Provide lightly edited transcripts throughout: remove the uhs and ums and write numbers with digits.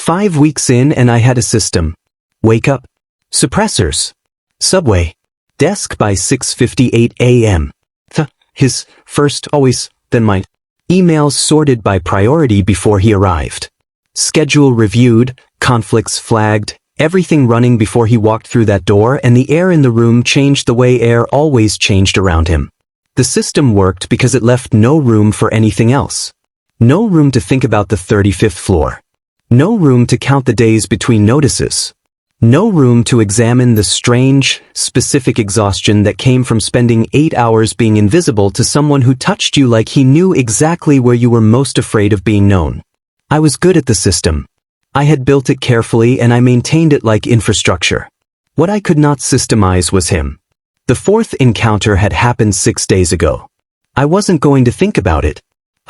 5 weeks in and I had a system. Wake up. Suppressors. Subway. Desk by 6:58 a.m. His first, always, then mine. Emails sorted by priority before he arrived. Schedule reviewed, conflicts flagged, everything running before he walked through that door, and the air in the room changed the way air always changed around him. The system worked because it left no room for anything else. No room to think about the 35th floor. No room to count the days between notices. No room to examine the strange, specific exhaustion that came from spending 8 hours being invisible to someone who touched you like he knew exactly where you were most afraid of being known. I was good at the system. I had built it carefully and I maintained it like infrastructure. What I could not systemize was him. The fourth encounter had happened 6 days ago. I wasn't going to think about it.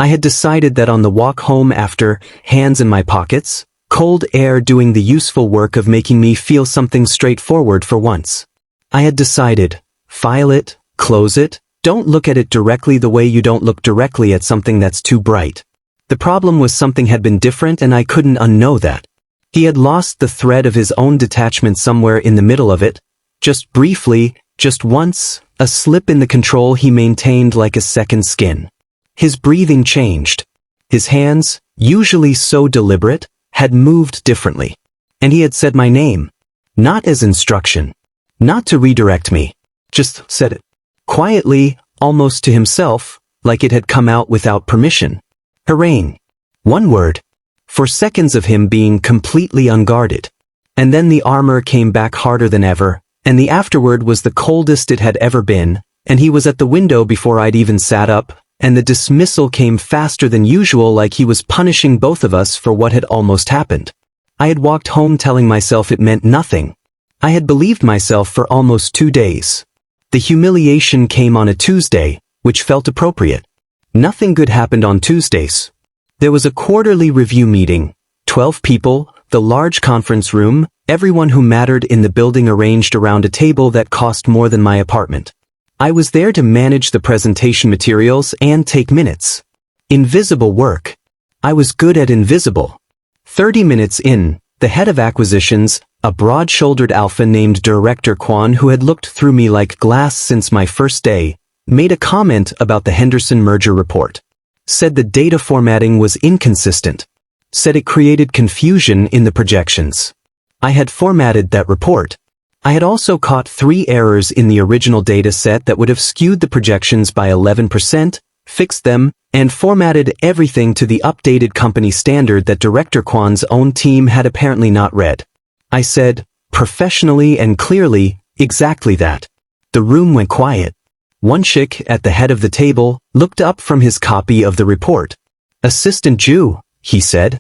I had decided that on the walk home after, hands in my pockets, cold air doing the useful work of making me feel something straightforward for once. I had decided, file it, close it, don't look at it directly the way you don't look directly at something that's too bright. The problem was something had been different and I couldn't unknow that. He had lost the thread of his own detachment somewhere in the middle of it, just briefly, just once, a slip in the control he maintained like a second skin. His breathing changed. His hands, usually so deliberate, had moved differently. And he had said my name. Not as instruction. Not to redirect me. Just said it. Quietly, almost to himself, like it had come out without permission. Harain. One word. For seconds of him being completely unguarded. And then the armor came back harder than ever, and the afterword was the coldest it had ever been, and he was at the window before I'd even sat up, and the dismissal came faster than usual like he was punishing both of us for what had almost happened. I had walked home telling myself it meant nothing. I had believed myself for almost 2 days. The humiliation came on a Tuesday, which felt appropriate. Nothing good happened on Tuesdays. There was a quarterly review meeting, 12 people, the large conference room, everyone who mattered in the building arranged around a table that cost more than my apartment. I was there to manage the presentation materials and take minutes. Invisible work. I was good at invisible. 30 minutes in, the head of acquisitions, a broad-shouldered alpha named Director Kwan who had looked through me like glass since my first day, made a comment about the Henderson merger report. Said the data formatting was inconsistent. Said it created confusion in the projections. I had formatted that report. I had also caught 3 errors in the original data set that would have skewed the projections by 11%, fixed them, and formatted everything to the updated company standard that Director Kwan's own team had apparently not read. I said, professionally and clearly, exactly that. The room went quiet. One chick at the head of the table looked up from his copy of the report. Assistant Jew, he said.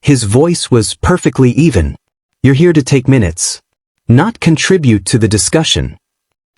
His voice was perfectly even. You're here to take minutes. Not contribute to the discussion.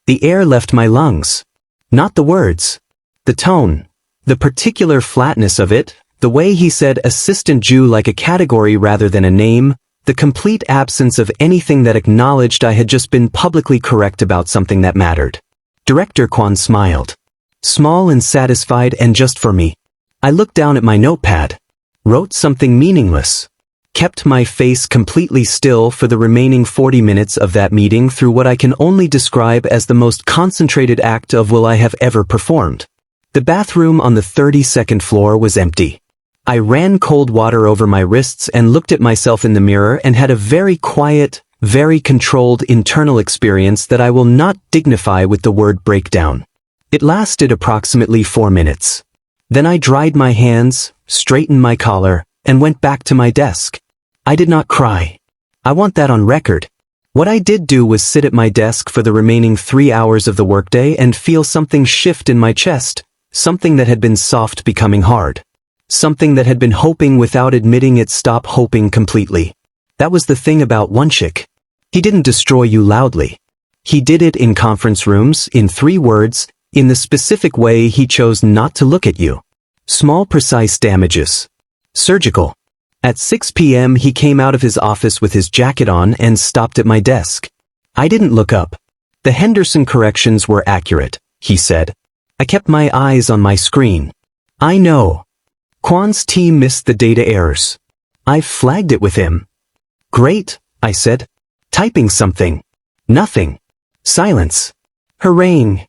The air left my lungs. Not the words. The tone. The particular flatness of it, the way he said assistant Jew like a category rather than a name, the complete absence of anything that acknowledged I had just been publicly correct about something that mattered. Director Kwan smiled. Small and satisfied and just for me. I looked down at my notepad. Wrote something meaningless. Kept my face completely still for the remaining 40 minutes of that meeting through what I can only describe as the most concentrated act of will I have ever performed. The bathroom on the 32nd floor was empty. I ran cold water over my wrists and looked at myself in the mirror and had a very quiet, very controlled internal experience that I will not dignify with the word breakdown. It lasted approximately 4 minutes. Then I dried my hands, straightened my collar, and went back to my desk. I did not cry. I want that on record. What I did do was sit at my desk for the remaining 3 hours of the workday and feel something shift in my chest, something that had been soft becoming hard. Something that had been hoping without admitting it stop hoping completely. That was the thing about one chick. He didn't destroy you loudly. He did it in conference rooms, in 3 words, in the specific way he chose not to look at you. Small precise damages. Surgical. At 6 p.m. he came out of his office with his jacket on and stopped at my desk. I didn't look up. The Henderson corrections were accurate, he said. I kept my eyes on my screen. I know. Kwan's team missed the data errors. I've flagged it with him. Great, I said. Typing something. Nothing. Silence. Harangue.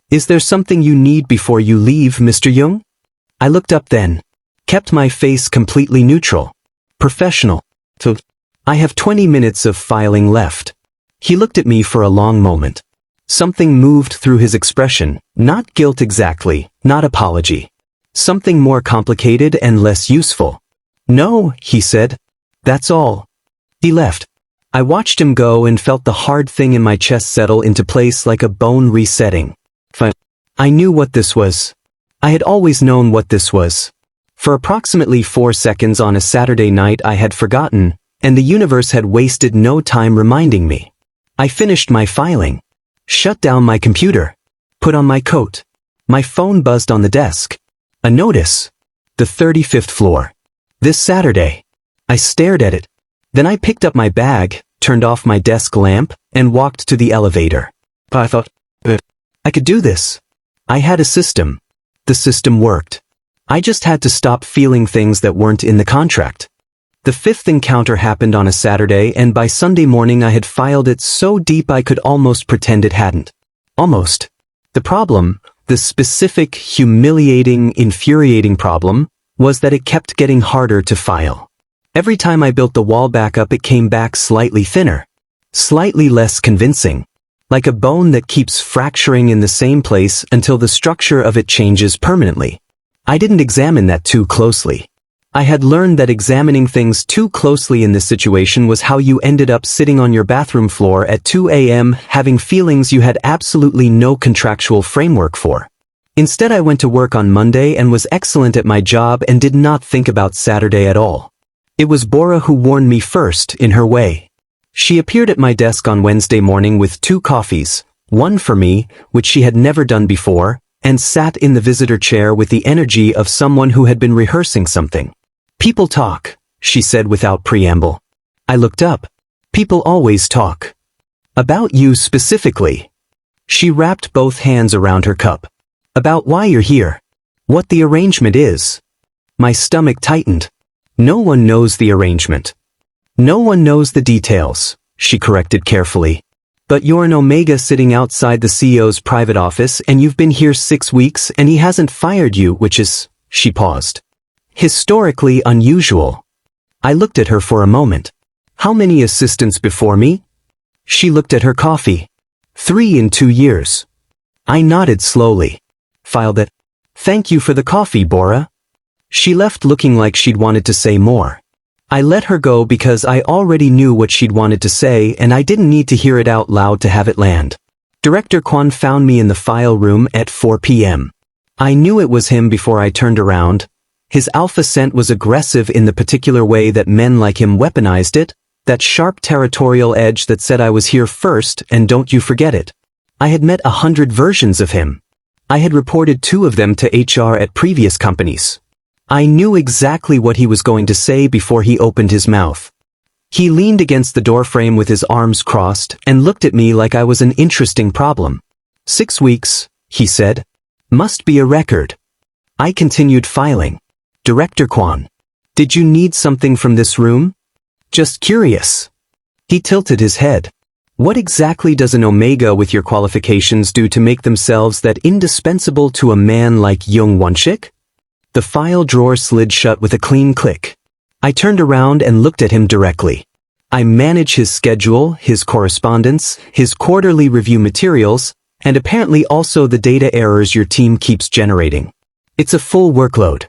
Is there something you need before you leave, Mr. Jung? I looked up then. Kept my face completely neutral. Professional. So, I have 20 minutes of filing left. He looked at me for a long moment. Something moved through his expression, not guilt exactly, not apology. Something more complicated and less useful. No, he said. That's all. He left. I watched him go and felt the hard thing in my chest settle into place like a bone resetting. I knew what this was. I had always known what this was. For approximately 4 seconds on a Saturday night I had forgotten, and the universe had wasted no time reminding me. I finished my filing. Shut down my computer. Put on my coat. My phone buzzed on the desk. A notice. The 35th floor. This Saturday. I stared at it. Then I picked up my bag, turned off my desk lamp, and walked to the elevator. I thought, I could do this. I had a system. The system worked. I just had to stop feeling things that weren't in the contract. The fifth encounter happened on a Saturday, and by Sunday morning I had filed it so deep I could almost pretend it hadn't. Almost. The problem, the specific, humiliating, infuriating problem, was that it kept getting harder to file. Every time I built the wall back up it came back slightly thinner. Slightly less convincing. Like a bone that keeps fracturing in the same place until the structure of it changes permanently. I didn't examine that too closely. I had learned that examining things too closely in this situation was how you ended up sitting on your bathroom floor at 2 a.m. having feelings you had absolutely no contractual framework for. Instead I went to work on Monday and was excellent at my job and did not think about Saturday at all. It was Bora who warned me first, in her way. She appeared at my desk on Wednesday morning with 2 coffees, one for me, which she had never done before, and sat in the visitor chair with the energy of someone who had been rehearsing something. People talk, she said without preamble. I looked up. People always talk. About you specifically. She wrapped both hands around her cup. About why you're here. What the arrangement is. My stomach tightened. No one knows the arrangement. No one knows the details, she corrected carefully. But you're an Omega sitting outside the CEO's private office and you've been here 6 weeks and he hasn't fired you, which is, she paused. Historically unusual. I looked at her for a moment. How many assistants before me? She looked at her coffee. 3 in 2 years. I nodded slowly. Filed it. Thank you for the coffee, Bora. She left looking like she'd wanted to say more. I let her go because I already knew what she'd wanted to say and I didn't need to hear it out loud to have it land. Director Kwan found me in the file room at 4 p.m. I knew it was him before I turned around. His alpha scent was aggressive in the particular way that men like him weaponized it, that sharp territorial edge that said I was here first and don't you forget it. I had met 100 versions of him. I had reported 2 of them to HR at previous companies. I knew exactly what he was going to say before he opened his mouth. He leaned against the doorframe with his arms crossed and looked at me like I was an interesting problem. 6 weeks, he said. Must be a record. I continued filing. Director Kwan. Did you need something from this room? Just curious. He tilted his head. What exactly does an Omega with your qualifications do to make themselves that indispensable to a man like Jung Wonshik? The file drawer slid shut with a clean click. I turned around and looked at him directly. I manage his schedule, his correspondence, his quarterly review materials, and apparently also the data errors your team keeps generating. It's a full workload.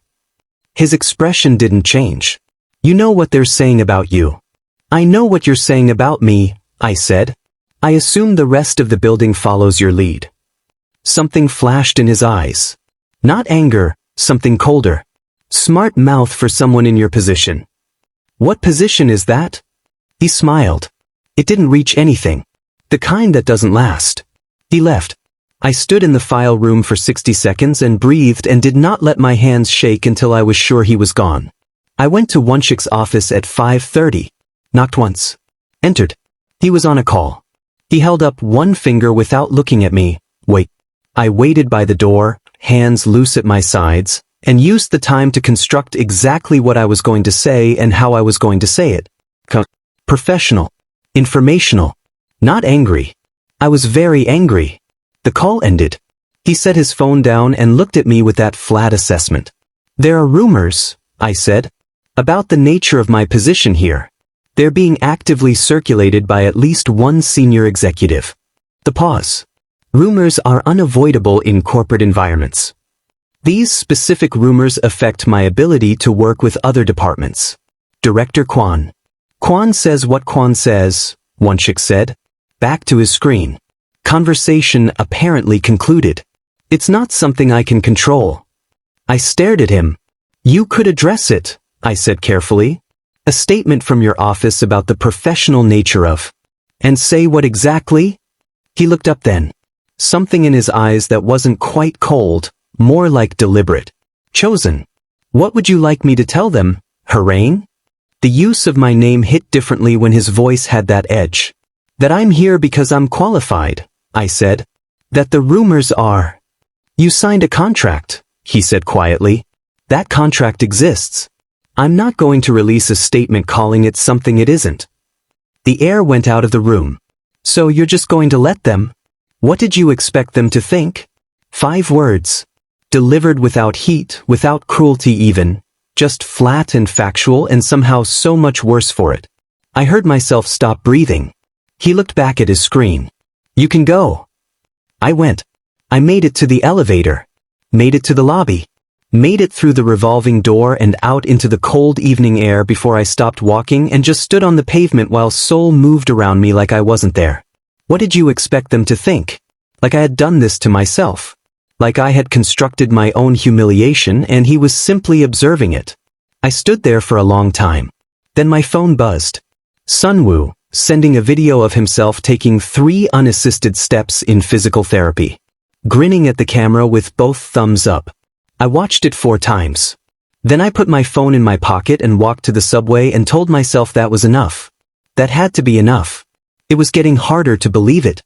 His expression didn't change. You know what they're saying about you. I know what you're saying about me, I said. I assume the rest of the building follows your lead. Something flashed in his eyes. Not anger. Something colder. Smart mouth for someone in your position. What position is that? He smiled. It didn't reach anything. The kind that doesn't last. He left. I stood in the file room for 60 seconds and breathed and did not let my hands shake until I was sure he was gone. I went to Wonshik's office at 5:30. Knocked once. Entered. He was on a call. He held up one finger without looking at me. Wait. I waited by the door, hands loose at my sides, and used the time to construct exactly what I was going to say and how I was going to say it. Professional. Informational. Not angry. I was very angry. The call ended. He set his phone down and looked at me with that flat assessment. There are rumors, I said, about the nature of my position here. They're being actively circulated by at least one senior executive. The pause. Rumors are unavoidable in corporate environments. These specific rumors affect my ability to work with other departments. Director Kwan. Kwan says what Kwan says, Wonshik said. Back to his screen. Conversation apparently concluded. It's not something I can control. I stared at him. You could address it, I said carefully. A statement from your office about the professional nature of. And say what exactly? He looked up then. Something in his eyes that wasn't quite cold, more like deliberate. Chosen. What would you like me to tell them, Harain? The use of my name hit differently when his voice had that edge. That I'm here because I'm qualified, I said. That the rumors are. You signed a contract, he said quietly. That contract exists. I'm not going to release a statement calling it something it isn't. The air went out of the room. So you're just going to let them? What did you expect them to think? 5 words. Delivered without heat, without cruelty even. Just flat and factual and somehow so much worse for it. I heard myself stop breathing. He looked back at his screen. You can go. I went. I made it to the elevator. Made it to the lobby. Made it through the revolving door and out into the cold evening air before I stopped walking and just stood on the pavement while Soul moved around me like I wasn't there. What did you expect them to think? Like I had done this to myself. Like I had constructed my own humiliation and he was simply observing it. I stood there for a long time. Then my phone buzzed. Sunwoo, sending a video of himself taking 3 unassisted steps in physical therapy. Grinning at the camera with both thumbs up. I watched it 4 times. Then I put my phone in my pocket and walked to the subway and told myself that was enough. That had to be enough. It was getting harder to believe it.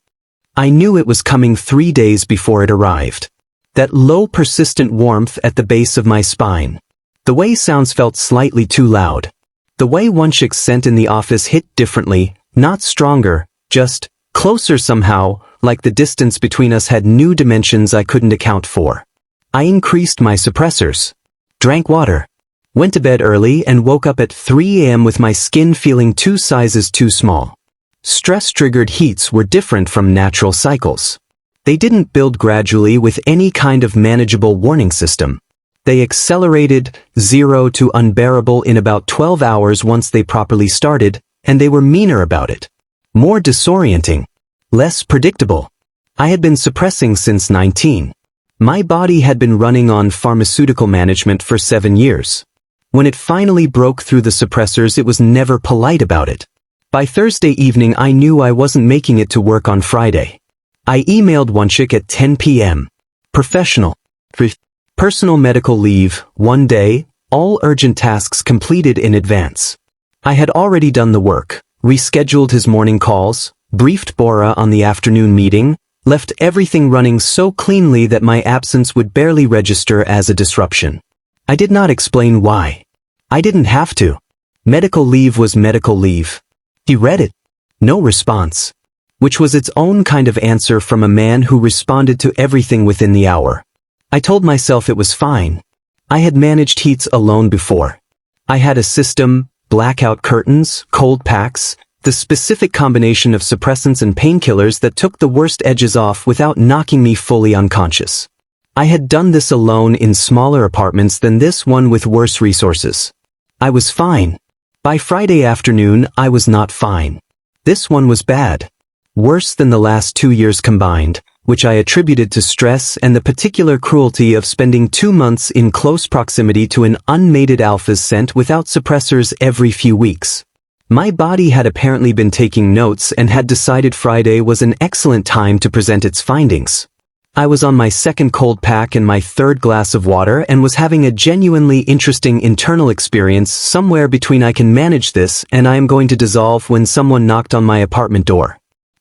I knew it was coming 3 days before it arrived. That low persistent warmth at the base of my spine. The way sounds felt slightly too loud. The way Wonshik's scent in the office hit differently, not stronger, just closer somehow, like the distance between us had new dimensions I couldn't account for. I increased my suppressors. Drank water. Went to bed early and woke up at 3 a.m. with my skin feeling 2 sizes too small. Stress-triggered heats were different from natural cycles. They didn't build gradually with any kind of manageable warning system. They accelerated 0 to unbearable in about 12 hours once they properly started, and they were meaner about it. More disorienting. Less predictable. I had been suppressing since 19. My body had been running on pharmaceutical management for 7 years. When it finally broke through the suppressors, it was never polite about it. By Thursday evening, I knew I wasn't making it to work on Friday. I emailed Wonshik at 10 p.m. Professional. Personal medical leave, 1 day, all urgent tasks completed in advance. I had already done the work, rescheduled his morning calls, briefed Bora on the afternoon meeting, left everything running so cleanly that my absence would barely register as a disruption. I did not explain why. I didn't have to. Medical leave was medical leave. He read it. No response. Which was its own kind of answer from a man who responded to everything within the hour. I told myself it was fine. I had managed heats alone before. I had a system, blackout curtains, cold packs, the specific combination of suppressants and painkillers that took the worst edges off without knocking me fully unconscious. I had done this alone in smaller apartments than this one with worse resources. I was fine. By Friday afternoon, I was not fine. This one was bad. Worse than the last 2 years combined, which I attributed to stress and the particular cruelty of spending 2 months in close proximity to an unmated alpha's scent without suppressors every few weeks. My body had apparently been taking notes and had decided Friday was an excellent time to present its findings. I was on my 2nd cold pack and my 3rd glass of water and was having a genuinely interesting internal experience somewhere between I can manage this and I am going to dissolve when someone knocked on my apartment door.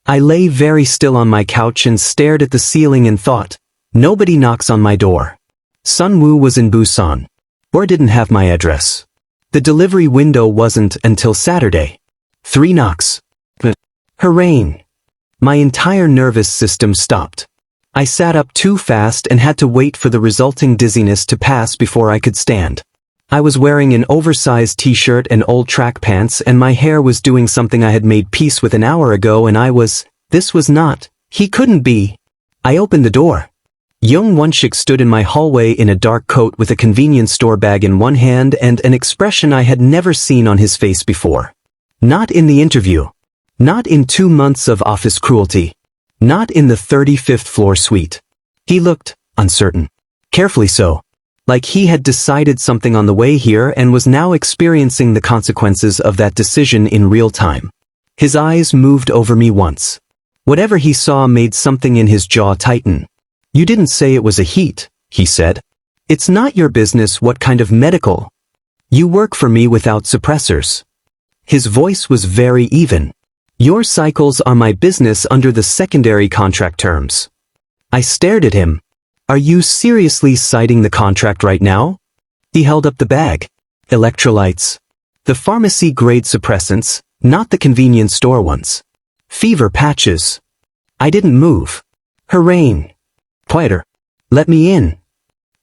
I lay very still on my couch and stared at the ceiling and thought, nobody knocks on my door. Sunwoo was in Busan. Or didn't have my address. The delivery window wasn't until Saturday. 3 knocks. Hooray! My entire nervous system stopped. I sat up too fast and had to wait for the resulting dizziness to pass before I could stand. I was wearing an oversized t-shirt and old track pants, and my hair was doing something I had made peace with an hour ago, and this was not, he couldn't be. I opened the door. Young Wonshik stood in my hallway in a dark coat with a convenience store bag in one hand and an expression I had never seen on his face before. Not in the interview. Not in 2 months of office cruelty. Not in the 35th floor suite. He looked uncertain. Carefully so. Like he had decided something on the way here and was now experiencing the consequences of that decision in real time. His eyes moved over me once. Whatever he saw made something in his jaw tighten. You didn't say it was a heat, he said. It's not your business what kind of medical. You work for me without suppressors. His voice was very even. Your cycles are my business under the secondary contract terms. I stared at him. Are you seriously citing the contract right now? He held up the bag. Electrolytes. The pharmacy-grade suppressants, not the convenience store ones. Fever patches. I didn't move. Hooray! Quieter. Let me in.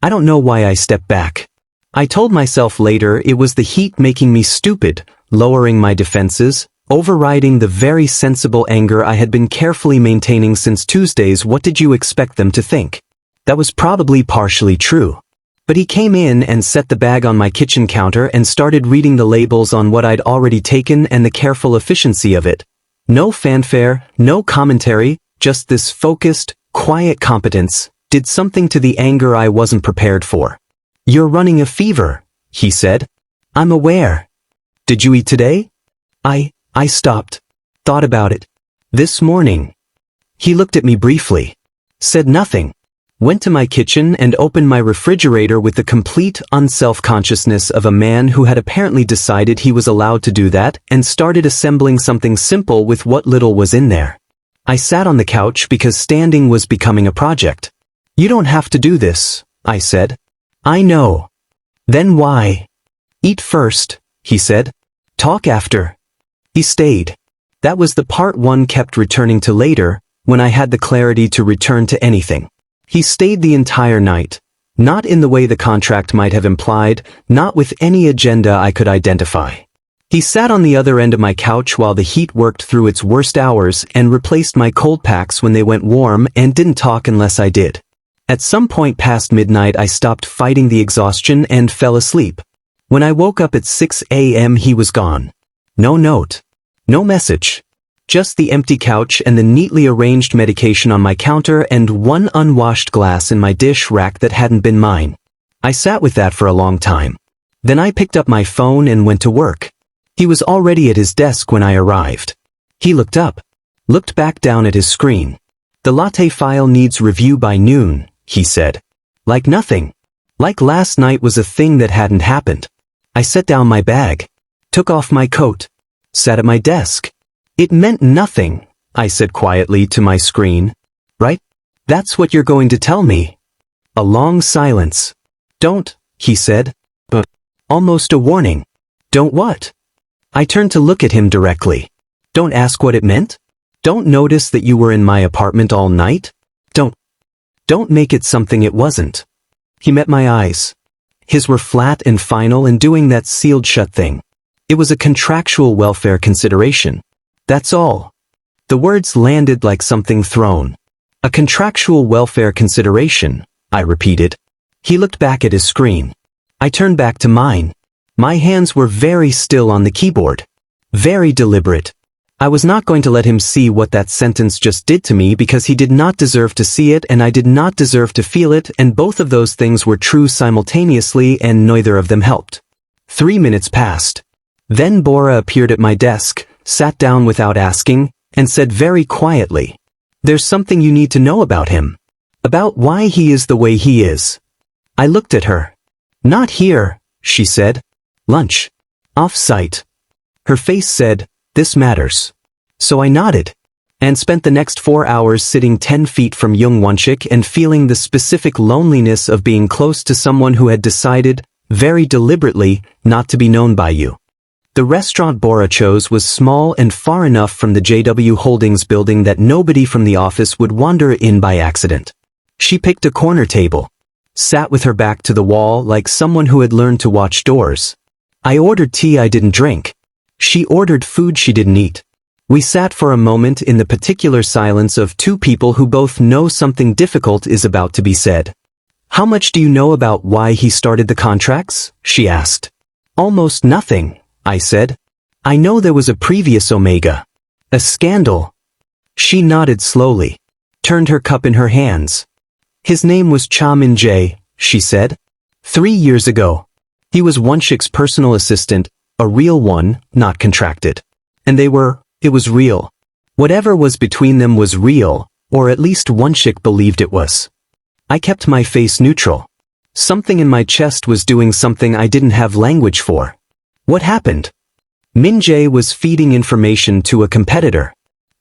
I don't know why I stepped back. I told myself later it was the heat making me stupid, lowering my defenses, overriding the very sensible anger I had been carefully maintaining since Tuesday's what did you expect them to think? That was probably partially true. But he came in and set the bag on my kitchen counter and started reading the labels on what I'd already taken and the careful efficiency of it. No fanfare, no commentary, just this focused, quiet competence did something to the anger I wasn't prepared for. You're running a fever, he said. I'm aware. Did you eat today? I stopped. Thought about it. This morning. He looked at me briefly. Said nothing. Went to my kitchen and opened my refrigerator with the complete unself-consciousness of a man who had apparently decided he was allowed to do that and started assembling something simple with what little was in there. I sat on the couch because standing was becoming a project. You don't have to do this, I said. I know. Then why? Eat first, he said. Talk after. He stayed. That was the part one kept returning to later, when I had the clarity to return to anything. He stayed the entire night. Not in the way the contract might have implied, not with any agenda I could identify. He sat on the other end of my couch while the heat worked through its worst hours and replaced my cold packs when they went warm and didn't talk unless I did. At some point past midnight I stopped fighting the exhaustion and fell asleep. When I woke up at 6 a.m. he was gone. No note. No message. Just the empty couch and the neatly arranged medication on my counter and one unwashed glass in my dish rack that hadn't been mine. I sat with that for a long time. Then I picked up my phone and went to work. He was already at his desk when I arrived. He looked up. Looked back down at his screen. The latte file needs review by noon, he said. Like nothing. Like last night was a thing that hadn't happened. I set down my bag. Took off my coat. Sat at my desk. It meant nothing, I said quietly to my screen. Right? That's what you're going to tell me. A long silence. Don't, he said. But almost a warning. Don't what? I turned to look at him directly. Don't ask what it meant? Don't notice that you were in my apartment all night? Don't make it something it wasn't. He met my eyes. His were flat and final and doing that sealed shut thing. It was a contractual welfare consideration. That's all. The words landed like something thrown. A contractual welfare consideration, I repeated. He looked back at his screen. I turned back to mine. My hands were very still on the keyboard. Very deliberate. I was not going to let him see what that sentence just did to me because he did not deserve to see it and I did not deserve to feel it, and both of those things were true simultaneously and neither of them helped. 3 minutes passed. Then Bora appeared at my desk, sat down without asking, and said very quietly, "There's something you need to know about him. About why he is the way he is." I looked at her. "Not here," she said. "Lunch. Off-site." Her face said, "This matters." So I nodded, and spent the next 4 hours sitting 10 feet from Jung Wonshik and feeling the specific loneliness of being close to someone who had decided, very deliberately, not to be known by you. The restaurant Bora chose was small and far enough from the JW Holdings building that nobody from the office would wander in by accident. She picked a corner table, sat with her back to the wall like someone who had learned to watch doors. I ordered tea I didn't drink. She ordered food she didn't eat. We sat for a moment in the particular silence of two people who both know something difficult is about to be said. "How much do you know about why he started the contracts?" she asked. "Almost nothing," I said. "I know there was a previous Omega. A scandal." She nodded slowly, turned her cup in her hands. "His name was Cha Min-jae," she said. 3 years ago. He was Wonshik's personal assistant, a real one, not contracted. And it was real. Whatever was between them was real, or at least Wonshik believed it was. I kept my face neutral. Something in my chest was doing something I didn't have language for. What happened? Min-jae was feeding information to a competitor.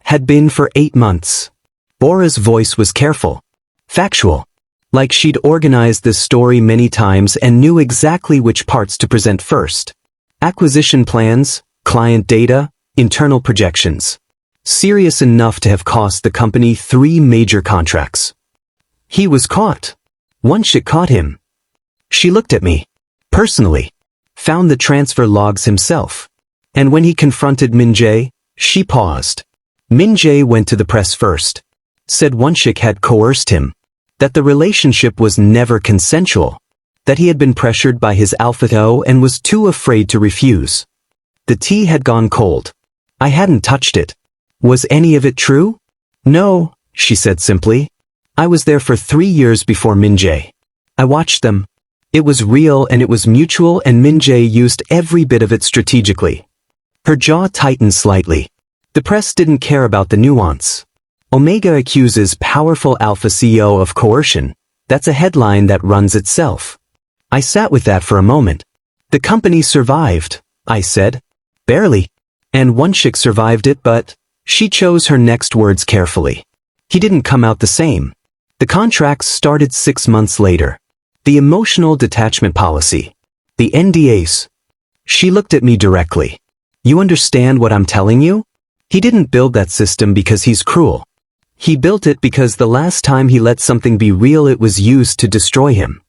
Had been for 8 months. Bora's voice was careful. Factual. Like she'd organized this story many times and knew exactly which parts to present first. Acquisition plans, client data, internal projections. Serious enough to have cost the company 3 major contracts. He was caught. Wonshik caught him. She looked at me. Personally. Found the transfer logs himself. And when he confronted Min-jae, she paused. Min-jae went to the press first. Said Wonshik had coerced him. That the relationship was never consensual. That he had been pressured by his alpha and was too afraid to refuse. The tea had gone cold. I hadn't touched it. Was any of it true? No, she said simply. I was there for 3 years before Min-jae. I watched them. It was real and it was mutual, and Min-jae used every bit of it strategically. Her jaw tightened slightly. The press didn't care about the nuance. Omega accuses powerful alpha CEO of coercion. That's a headline that runs itself. I sat with that for a moment. The company survived, I said. Barely. And Wonshik survived it, but she chose her next words carefully. He didn't come out the same. The contracts started 6 months later. The emotional detachment policy. The NDAs. She looked at me directly. You understand what I'm telling you? He didn't build that system because he's cruel. He built it because the last time he let something be real, it was used to destroy him.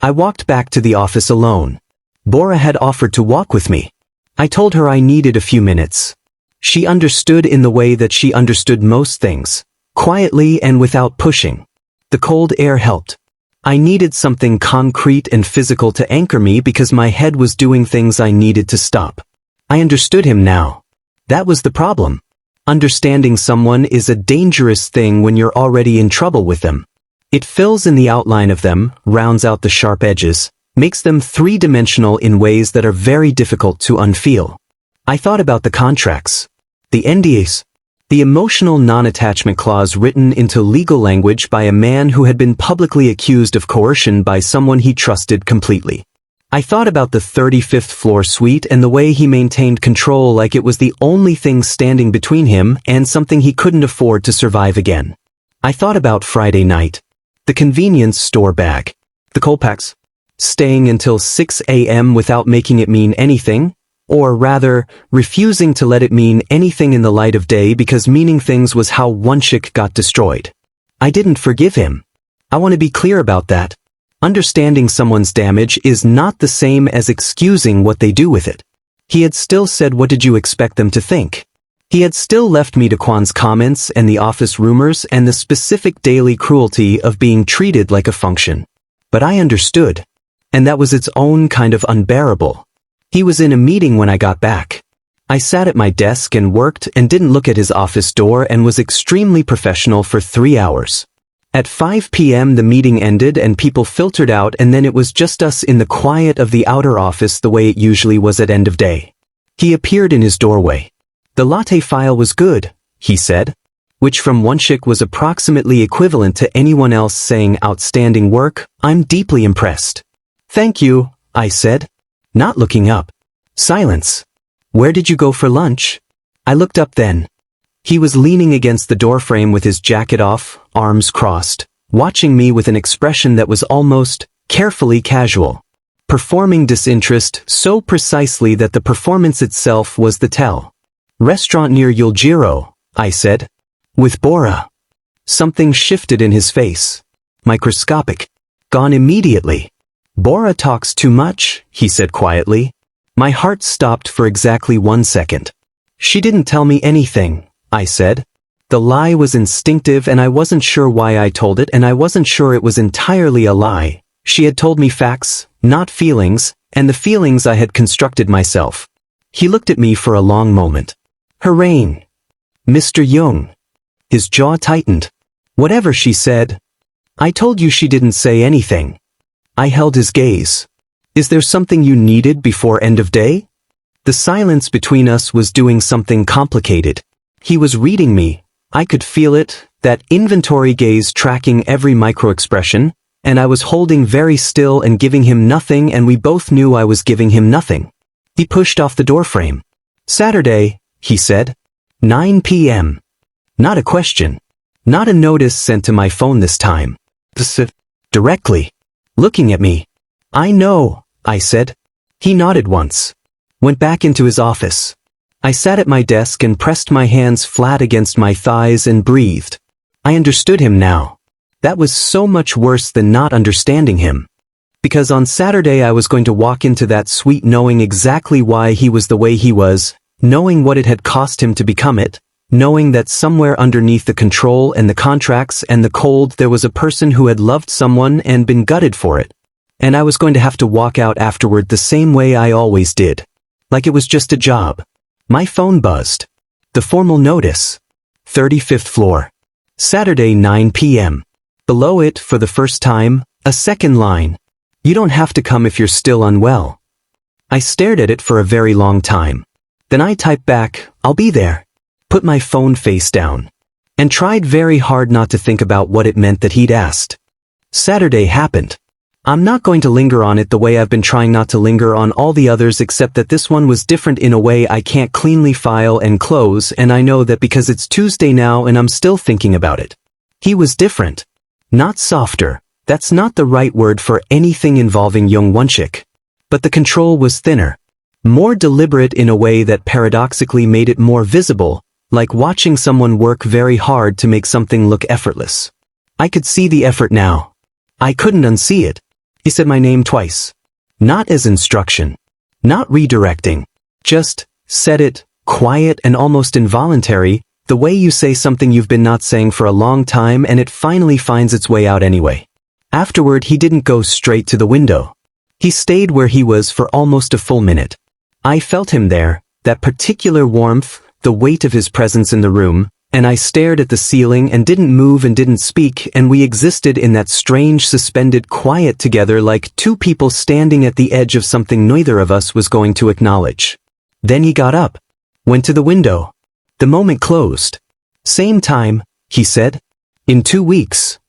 I walked back to the office alone. Bora had offered to walk with me. I told her I needed a few minutes. She understood in the way that she understood most things. Quietly and without pushing. The cold air helped. I needed something concrete and physical to anchor me because my head was doing things I needed to stop. I understood him now. That was the problem. Understanding someone is a dangerous thing when you're already in trouble with them. It fills in the outline of them, rounds out the sharp edges, makes them 3-dimensional in ways that are very difficult to unfeel. I thought about the contracts. The NDAs. The emotional non-attachment clause written into legal language by a man who had been publicly accused of coercion by someone he trusted completely. I thought about the 35th floor suite and the way he maintained control like it was the only thing standing between him and something he couldn't afford to survive again. I thought about Friday night. The convenience store bag. The Colpacks. Staying until 6 a.m. without making it mean anything. Or rather, refusing to let it mean anything in the light of day because meaning things was how Wonshik got destroyed. I didn't forgive him. I want to be clear about that. Understanding someone's damage is not the same as excusing what they do with it. He had still said, what did you expect them to think? He had still left me to Kwan's comments and the office rumors and the specific daily cruelty of being treated like a function. But I understood. And that was its own kind of unbearable. He was in a meeting when I got back. I sat at my desk and worked and didn't look at his office door and was extremely professional for 3 hours. At 5 p.m. the meeting ended and people filtered out, and then it was just us in the quiet of the outer office the way it usually was at end of day. He appeared in his doorway. The latte file was good, he said, which from Wonshik was approximately equivalent to anyone else saying outstanding work. I'm deeply impressed. Thank you, I said. Not looking up. Silence. Where did you go for lunch? I looked up then. He was leaning against the doorframe with his jacket off, arms crossed, watching me with an expression that was almost carefully casual. performing disinterest so precisely that the performance itself was the tell. Restaurant near Yuljiro, I said. With Bora. Something shifted in his face. Microscopic. Gone immediately. Bora talks too much, he said quietly. My heart stopped for exactly 1 second. She didn't tell me anything, I said. The lie was instinctive and I wasn't sure why I told it, and I wasn't sure it was entirely a lie. She had told me facts, not feelings, and the feelings I had constructed myself. He looked at me for a long moment. Her reign. Mr. Jung. His jaw tightened. Whatever she said. I told you she didn't say anything. I held his gaze. Is there something you needed before end of day? The silence between us was doing something complicated. He was reading me. I could feel it, that inventory gaze tracking every micro-expression, and I was holding very still and giving him nothing, and we both knew I was giving him nothing. He pushed off the doorframe. Saturday, he said. 9 p.m. Not a question. Not a notice sent to my phone this time. Directly. Looking at me. I know, I said. He nodded once. Went back into his office. I sat at my desk and pressed my hands flat against my thighs and breathed. I understood him now. That was so much worse than not understanding him. Because on Saturday I was going to walk into that suite knowing exactly why he was the way he was, knowing what it had cost him to become it, knowing that somewhere underneath the control and the contracts and the cold there was a person who had loved someone and been gutted for it. And I was going to have to walk out afterward the same way I always did. Like it was just a job. My phone buzzed. The formal notice. 35th floor. Saturday 9 p.m. Below it, for the first time, a second line. You don't have to come if you're still unwell. I stared at it for a very long time. Then I typed back, I'll be there. Put my phone face down. And tried very hard not to think about what it meant that he'd asked. Saturday happened. I'm not going to linger on it the way I've been trying not to linger on all the others, except that this one was different in a way I can't cleanly file and close, and I know that because it's Tuesday now and I'm still thinking about it. He was different. Not softer. That's not the right word for anything involving Jung Wonshik. But the control was thinner. More deliberate in a way that paradoxically made it more visible, like watching someone work very hard to make something look effortless. I could see the effort now. I couldn't unsee it. He said my name twice. Not as instruction. Not redirecting. Just said it, quiet and almost involuntary, the way you say something you've been not saying for a long time and it finally finds its way out anyway. Afterward, he didn't go straight to the window. He stayed where he was for almost a full minute. I felt him there, that particular warmth, the weight of his presence in the room, and I stared at the ceiling and didn't move and didn't speak, and we existed in that strange suspended quiet together like two people standing at the edge of something neither of us was going to acknowledge. Then he got up. Went to the window. The moment closed. Same time, he said. In 2 weeks.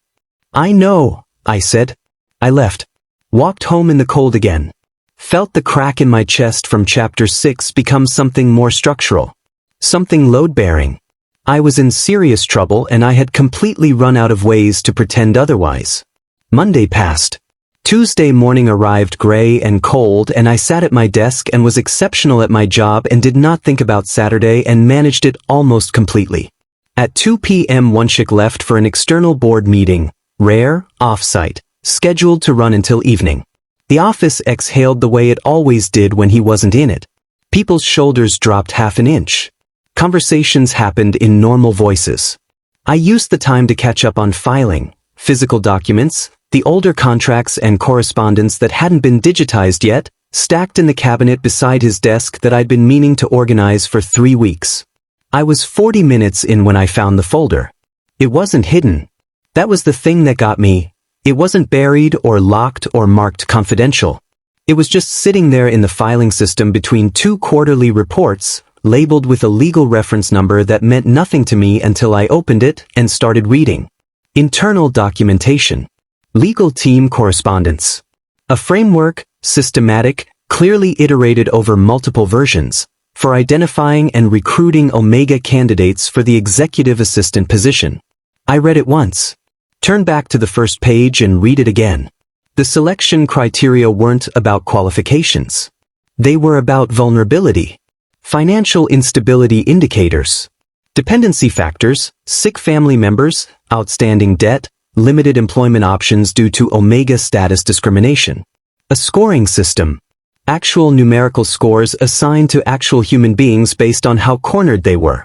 I know, I said. I left. Walked home in the cold again. Felt the crack in my chest from chapter 6 become something more structural. Something load-bearing. I was in serious trouble and I had completely run out of ways to pretend otherwise. Monday passed. Tuesday morning arrived gray and cold, and I sat at my desk and was exceptional at my job and did not think about Saturday and managed it almost completely. At 2 p.m. Wonshik left for an external board meeting, rare, off-site, scheduled to run until evening. The office exhaled the way it always did when he wasn't in it. People's shoulders dropped half an inch. Conversations happened in normal voices. I used the time to catch up on filing, physical documents, the older contracts and correspondence that hadn't been digitized yet, stacked in the cabinet beside his desk that I'd been meaning to organize for 3 weeks. I was 40 minutes in when I found the folder. It wasn't hidden. That was the thing that got me. It wasn't buried or locked or marked confidential. It was just sitting there in the filing system between 2 quarterly reports, labeled with a legal reference number that meant nothing to me until I opened it and started reading. Internal documentation. Legal team correspondence. A framework, systematic, clearly iterated over multiple versions, for identifying and recruiting Omega candidates for the executive assistant position. I read it once. Turn back to the first page and read it again. The selection criteria weren't about qualifications. They were about vulnerability, financial instability indicators, dependency factors, sick family members, outstanding debt, limited employment options due to Omega status discrimination. A scoring system. Actual numerical scores assigned to actual human beings based on how cornered they were.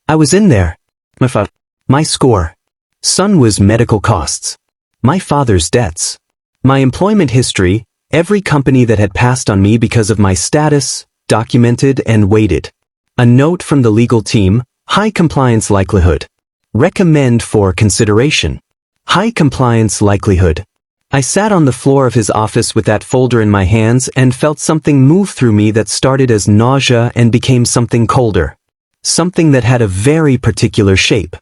I was in there. My score. Son was medical costs. My father's debts. My employment history, every company that had passed on me because of my status, documented and weighted. A note from the legal team, high compliance likelihood. Recommend for consideration. High compliance likelihood. I sat on the floor of his office with that folder in my hands and felt something move through me that started as nausea and became something colder. Something that had a very particular shape.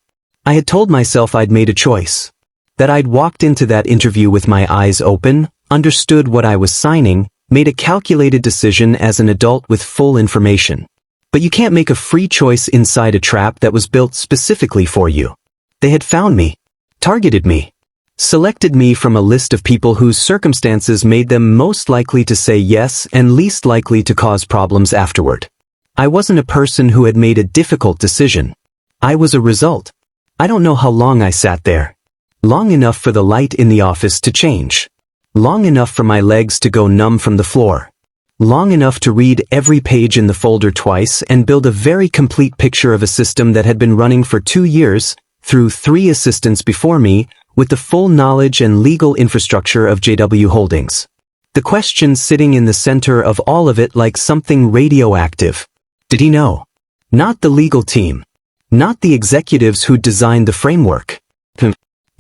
I had told myself I'd made a choice. That I'd walked into that interview with my eyes open, understood what I was signing, made a calculated decision as an adult with full information. But you can't make a free choice inside a trap that was built specifically for you. They had found me, targeted me, selected me from a list of people whose circumstances made them most likely to say yes and least likely to cause problems afterward. I wasn't a person who had made a difficult decision. I was a result. I don't know how long I sat there. Long enough for the light in the office to change. Long enough for my legs to go numb from the floor. Long enough to read every page in the folder twice and build a very complete picture of a system that had been running for 2 years, through 3 assistants before me, with the full knowledge and legal infrastructure of JW Holdings. The question sitting in the center of all of it like something radioactive. Did he know? Not the legal team. Not the executives who designed the framework.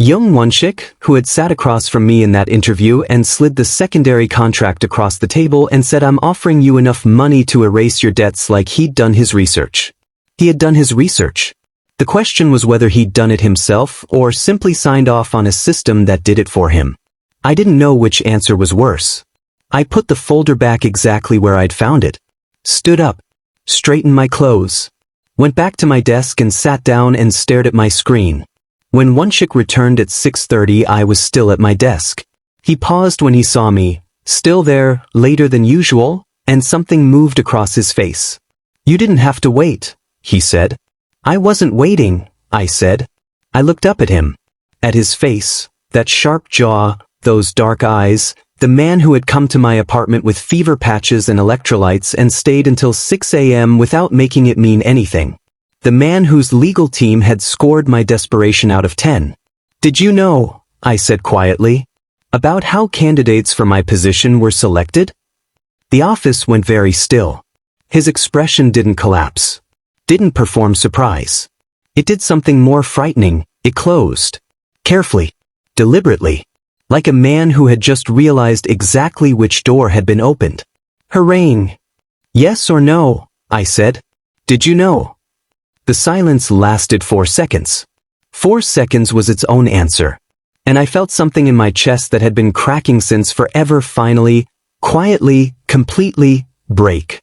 Young Wonshik, who had sat across from me in that interview and slid the secondary contract across the table and said, "I'm offering you enough money to erase your debts," like he'd done his research. He had done his research. The question was whether he'd done it himself or simply signed off on a system that did it for him. I didn't know which answer was worse. I put the folder back exactly where I'd found it. Stood up. Straightened my clothes. Went back to my desk and sat down and stared at my screen. When Wonshik returned at 6:30, I was still at my desk. He paused when he saw me, still there, later than usual, and something moved across his face. "You didn't have to wait," he said. "I wasn't waiting," I said. I looked up at him. At his face, that sharp jaw, those dark eyes, the man who had come to my apartment with fever patches and electrolytes and stayed until 6 a.m. without making it mean anything. The man whose legal team had scored my desperation out of 10. "Did you know," I said quietly, "about how candidates for my position were selected?" The office went very still. His expression didn't collapse. Didn't perform surprise. It did something more frightening. It closed. Carefully. Deliberately. Like a man who had just realized exactly which door had been opened. "Harangue." "Yes or no," I said. "Did you know?" The silence lasted 4 seconds. 4 seconds was its own answer. And I felt something in my chest that had been cracking since forever finally, quietly, completely, break.